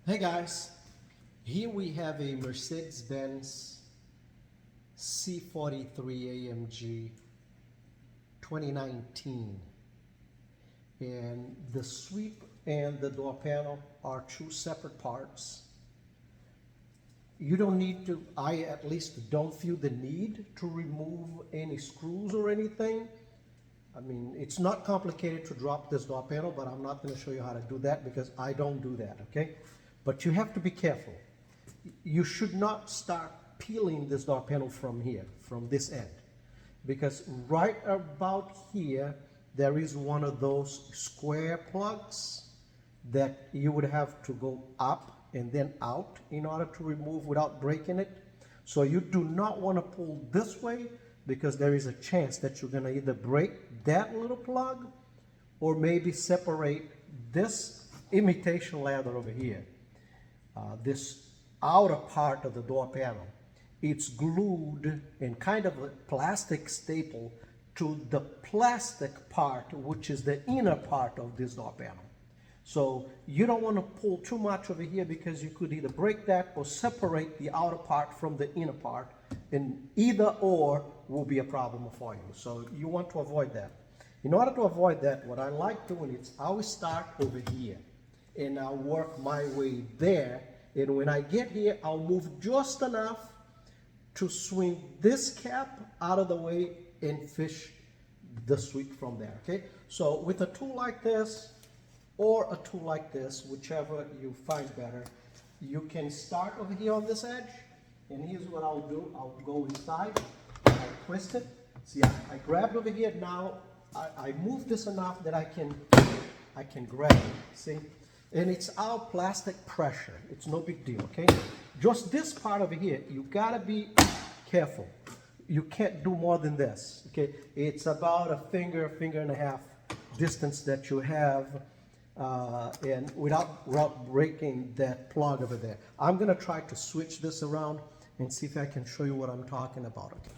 Hey guys, here we have a Mercedes-Benz C43 AMG 2019, and the sweep and the door panel are two separate parts. You don't need to, I at least don't feel the need to remove any screws or anything. I mean, it's not complicated to drop this door panel, but I'm not going to show you how to do that because I don't do that, okay? But you have to be careful. You should not start peeling this door panel from here, from this end, because right about here, there is one of those square plugs that you would have to go up and then out in order to remove without breaking it. So you do not want to pull this way because there is a chance that you're going to either break that little plug or maybe separate this imitation leather over here. This outer part of the door panel, it's glued in kind of a plastic staple to the plastic part, which is the inner part of this door panel. So you don't want to pull too much over here because you could either break that or separate the outer part from the inner part, and either or will be a problem for you. So you want to avoid that. In order to avoid that, what I like doing is I will start over here and I'll work my way there, and when I get here I'll move just enough to swing this cap out of the way and fish the sweep from there, okay? So with a tool like this or a tool like this, whichever you find better, you can start over here on this edge, and here's what I'll do. I'll go inside, I'll twist it. See, I grabbed over here. Now I move this enough that I can grab it, see? And it's our plastic pressure. It's no big deal, okay? Just this part over here, you gotta be careful. You can't do more than this, okay? It's about a finger and a half distance that you have, and without breaking that plug over there. I'm gonna try to switch this around and see if I can show you what I'm talking about, okay?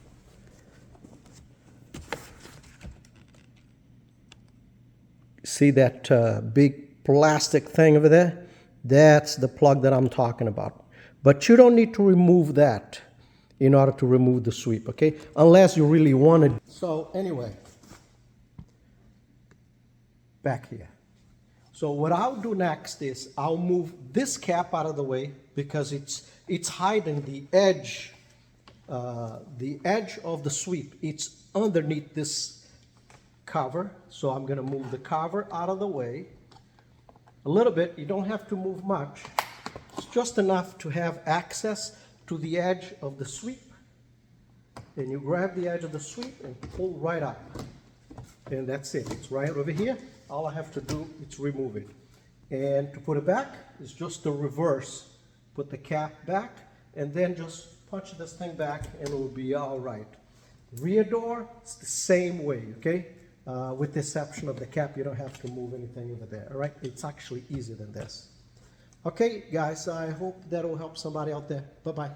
See that big plastic thing over there? That's the plug that I'm talking about. But you don't need to remove that in order to remove the sweep, okay? Unless you really want it. So anyway, back here. So what I'll do next is I'll move this cap out of the way because it's hiding the edge of the sweep. It's underneath this cover. So I'm gonna move the cover out of the way a little bit. You don't have to move much. It's just enough to have access to the edge of the sweep. And you grab the edge of the sweep and pull right up. And that's it. It's right over here. All I have to do is remove it. And to put it back is just the reverse. Put the cap back and then just punch this thing back and it will be all right. Rear door, it's the same way, okay? With the exception of the cap, you don't have to move anything over there, all right? It's actually easier than this. Okay, guys, I hope that will help somebody out there. Bye-bye.